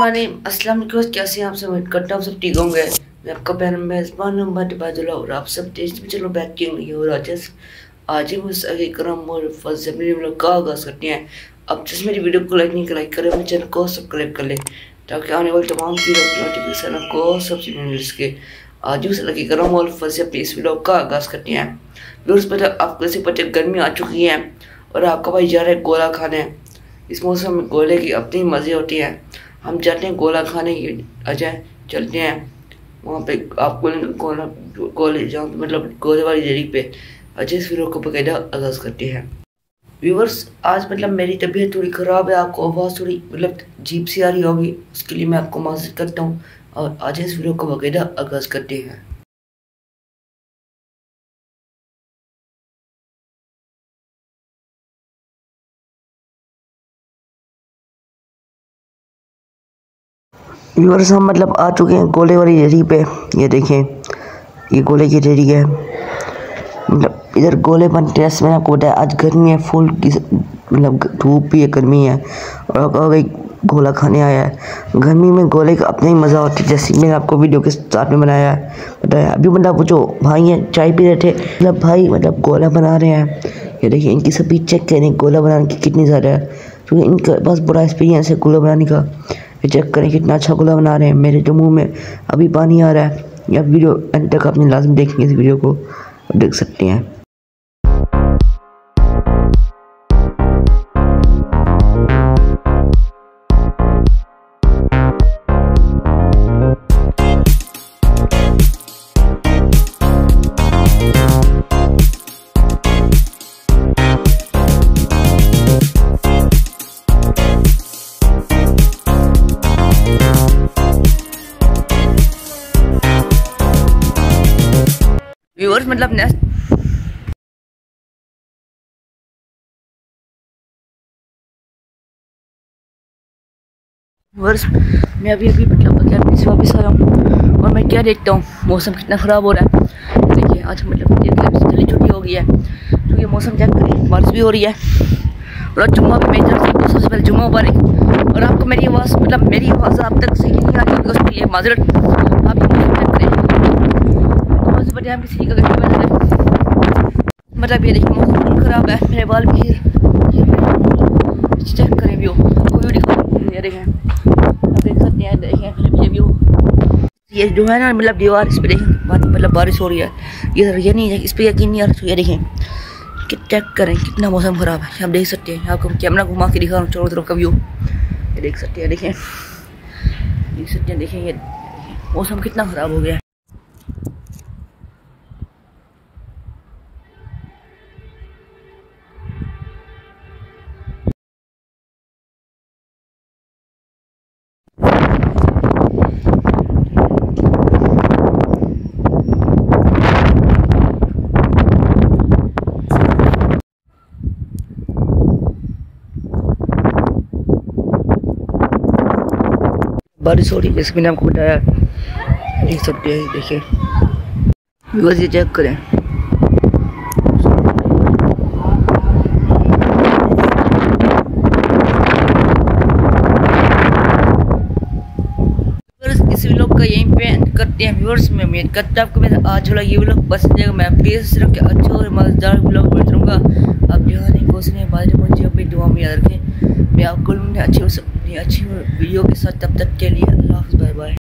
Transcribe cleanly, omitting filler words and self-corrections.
अस्सलाम वालेकुम। कैसे हैं आप सब? उम्मीद करता हूँ सब ठीक होंगे। मैं आपका प्यारा मेज़बान मोहम्मद इबादुल्लाह और आप सब टेस्ट में चलो बैक किंग नहीं हो रहा। आज ही मुझे करम और फर्स्ट अपने लोग का आगाज़ करते हैं। अब जिस मेरी वीडियो को लाइक नहीं कर लाइक करें, मेरे चैनल को सब्सक्राइब कर ले ताकि आने वाले तमाम वीडियो नोटिफिकेशन आपको सबसे पहले मिल सके। आज ही लगी करम और फर्स्ट अपने इस वीडियो का आगाज़ करते हैं। व्यूअर्स पर आपको ऐसे पता गर्मी आ चुकी है और आपका भाई जा रहा है गोला खाने। इस मौसम में गोले की अपनी मज़े होती हैं। हम जाते हैं गोला खाने की। अजय चलते हैं वहाँ पे आपको गोले जहाँ मतलब गोले वाली जगह पे अजय इस वीडियो को बाकायदा आगाज़ करते हैं। व्यूअर्स आज मतलब मेरी तबीयत थोड़ी ख़राब है, आपको आवाज़ थोड़ी मतलब अजीब सी आ रही होगी, उसके लिए मैं आपको माफ़ी करता हूँ और आज इस वीडियो को बाकायदा आगाज़ करते हैं। व्यूअर्स हम मतलब आ चुके हैं गोले वाली रेडी पे। ये देखें, ये गोले की रेडी है। मतलब इधर गोले बनते हैं। मैंने आपको बताया आज गर्मी है फुल की, मतलब धूप भी है, गर्मी है और भाई गोला खाने आया है। गर्मी में गोले का अपना ही मज़ा होता है, जैसे मैंने आपको वीडियो के साथ में बनाया है बताया। अभी मतलब वो जो भाई हैं चाय पी रहे थे, मतलब भाई मतलब गोला बना रहे हैं। ये देखिए इनकी सभी चेक करें गोला बनाने की कितनी ज़्यादा है, क्योंकि इनका बस बड़ा एक्सपीरियंस है गोला बनाने का। ये चेक करें कितना अच्छा गोला बना रहे हैं। मेरे जो मुंह में अभी पानी आ रहा है। या वीडियो अंत तक आपने लाजम देखेंगे, इस वीडियो को देख सकते हैं। व्यूअर्स मतलब नेक्स्ट व्यूअर्स मैं अभी मतलब अकेडमी से वापस आया हूँ और मैं क्या देखता हूँ मौसम कितना ख़राब हो रहा है। देखिए आज मतलब जल्दी छुट्टी हो गई है क्योंकि मौसम चेक करिए, बारिश भी हो रही है और जुम्मा भी मेरी तरफ से सबसे पहले जुम्मा मुबारक। और आपको मेरी आवाज़ मतलब मेरी आवाज़ आप तक सही नहीं आ रही है, उसके लिए माजरत। आप ये मौसम चेक करें, हम किसी का मतलब ये देखिए मौसम ख़राब है। मेरे बाल भी चेक करें व्यू, व्यू दिखाओ। ये देखें, आप देख सकते हैं, देखें ये व्यू। ये जो है ना मतलब दीवार, इस पर देखें मतलब बारिश हो रही है। ये नहीं है, इस पर यकीन नहीं आ रहा। ये देखें कि चेक करें कितना मौसम ख़राब है। आप देख सकते हैं, आपको कैमरा घुमा के दिखा रहा हूँ चारों तरफ का व्यू। ये देख सकते हैं, देखें देख सकते हैं, देखें ये मौसम कितना ख़राब हो गया है। बारिश हो रही है जैसे मैंने आपको बताया, देख सकते हैं। देखिए व्यूअर्स ये चेक करें, इस व्लॉग का यहीं पे एंड करते हैं। व्यूअर्स में उम्मीद करता आपको मेरा आज वाला ये व्लॉग पसंद आएगा। मैं प्लीज़ सिर्फ अच्छे और मज़ेदार व्लॉग बनाता रहूँगा। आप जहाँ नहीं कोशिश नहीं बात मुझे अपनी दुआ में याद रखें। मैं आपको अच्छी वीडियो के साथ, तब तक के लिए अल्लाह हाफ़िज़, बाय बाय।